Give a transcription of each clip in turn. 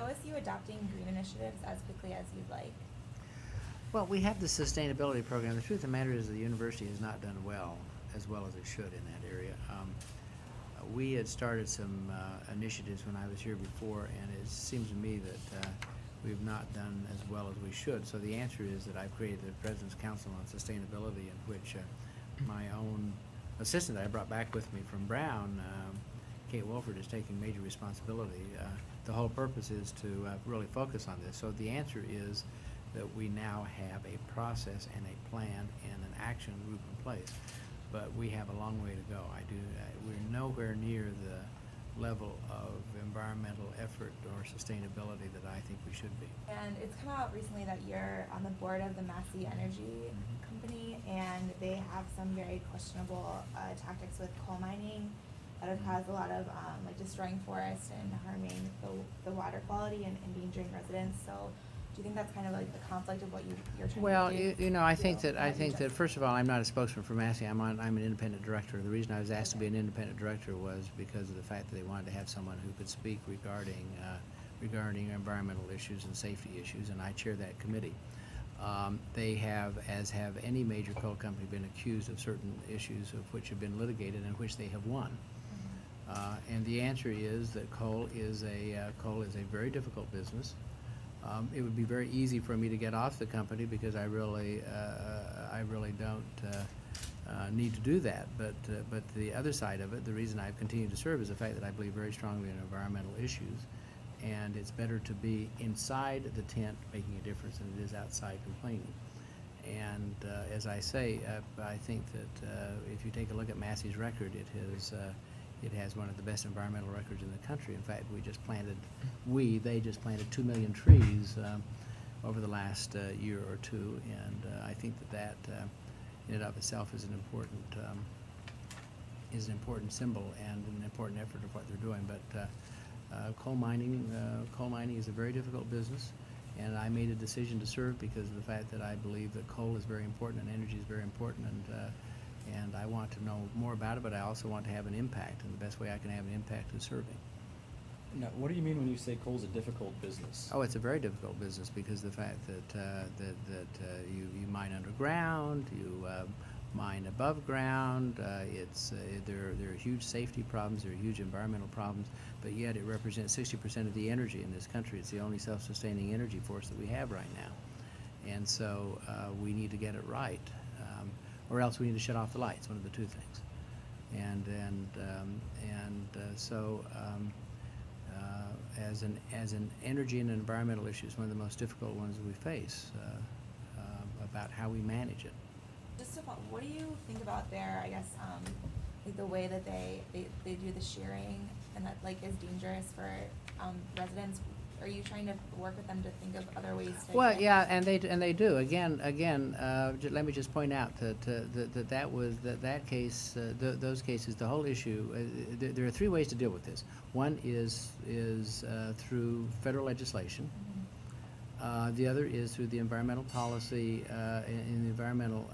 OSU adopting green initiatives as quickly as you'd like? Well, we have the sustainability program. The truth of the matter is the university has not done as well as it should in that area. We had started some initiatives when I was here before, and it seems to me that we've not done as well as we should. So the answer is that I've created the President's Council on Sustainability, in which my own assistant that I brought back with me from Brown, Kate Wolford, is taking major responsibility. The whole purpose is to really focus on this. So the answer is that we now have a process and a plan and an action group in place. But we have a long way to go. We're nowhere near the level of environmental effort or sustainability that I think we should be. And it's come out recently that you're on the board of the Massey Energy company, and they have some very questionable tactics with coal mining that have caused a lot of like destroying forests and harming the water quality and endangering residents. So do you think that's kind of like the conflict of what you're trying to do? Well, I think that first of all, I'm not a spokesman for Massey. I'm an independent director. The reason I was asked to be an independent director was because of the fact that they wanted to have someone who could speak regarding environmental issues and safety issues, and I chair that committee. They have, as have any major coal company, been accused of certain issues of which have been litigated and which they have won. And the answer is that coal is a very difficult business. It would be very easy for me to get off the company because I really don't need to do that. But the other side of it, the reason I've continued to serve, is the fact that I believe very strongly in environmental issues, and it's better to be inside the tent making a difference than it is outside complaining. And as I say, I think that if you take a look at Massey's record, it has one of the best environmental records in the country. In fact, they just planted 2 million trees over the last year or two, and I think that in and of itself is an important symbol and an important effort of what they're doing. But coal mining is a very difficult business, and I made a decision to serve because of the fact that I believe that coal is very important and energy is very important, and I want to know more about it, but I also want to have an impact, and the best way I can have an impact is serving. Now, what do you mean when you say coal is a difficult business? Oh, it's a very difficult business because the fact that you mine underground, you mine above ground. There are huge safety problems, there are huge environmental problems, but yet it represents 60% of the energy in this country. It's the only self-sustaining energy force that we have right now, and so we need to get it right, or else we need to shut off the lights. One of the two things, so. As an energy and environmental issue, it's one of the most difficult ones we face about how we manage it. Just to follow, what do you think about their, I guess, like the way that they do the shearing and that like is dangerous for residents? Are you trying to work with them to think of other ways to? Well, yeah, and they do. Again, let me just point out that case, those cases, the whole issue. There are three ways to deal with this. One is through federal legislation. The other is through the environmental policy in the environmental.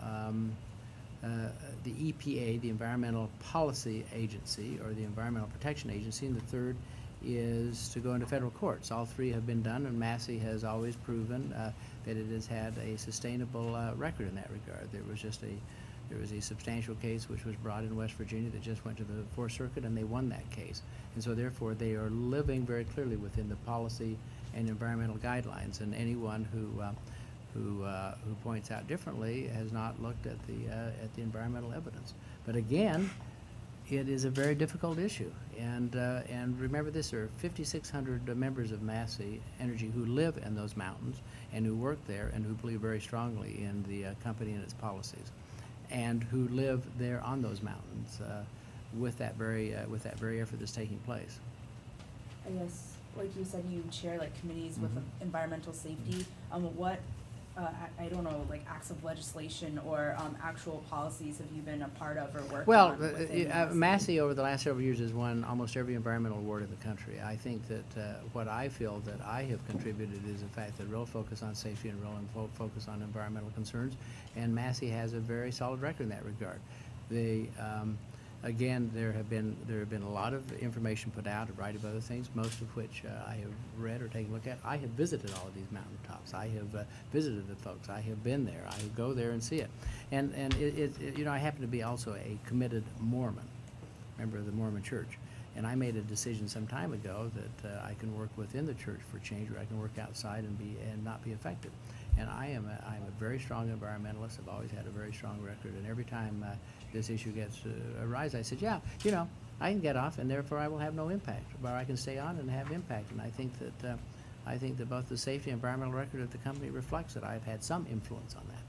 The EPA, the Environmental Policy Agency, or the Environmental Protection Agency, and the third is to go into federal courts. All three have been done, and Massey has always proven that it has had a sustainable record in that regard. There was a substantial case which was brought in West Virginia that just went to the Fourth Circuit, and they won that case. And so therefore they are living very clearly within the policy and environmental guidelines, and anyone who points out differently has not looked at the environmental evidence. But again, it is a very difficult issue, and remember this: there are 5,600 members of Massey Energy who live in those mountains and who work there and who believe very strongly in the company and its policies, and who live there on those mountains with that very effort that's taking place. I guess, like you said, you chair like committees with environmental safety. What I don't know, like acts of legislation or actual policies have you been a part of or worked on? Well, Massey over the last several years has won almost every environmental award in the country. I think that what I feel that I have contributed is the fact that real focus on safety and real focus on environmental concerns, and Massey has a very solid record in that regard. Again, there have been a lot of information put out, a variety of other things, most of which I have read or taken a look at. I have visited all of these mountaintops. I have visited the folks. I have been there. I go there and see it. And you know, I happen to be also a committed Mormon, member of the Mormon Church. And I made a decision some time ago that I can work within the church for change, or I can work outside and not be affected. And I'm a very strong environmentalist. I've always had a very strong record. And every time this issue gets arise, I said, yeah, you know, I can get off, and therefore I will have no impact, or I can stay on and have impact. And I think that both the safety and environmental record of the company reflects that I've had some influence on that.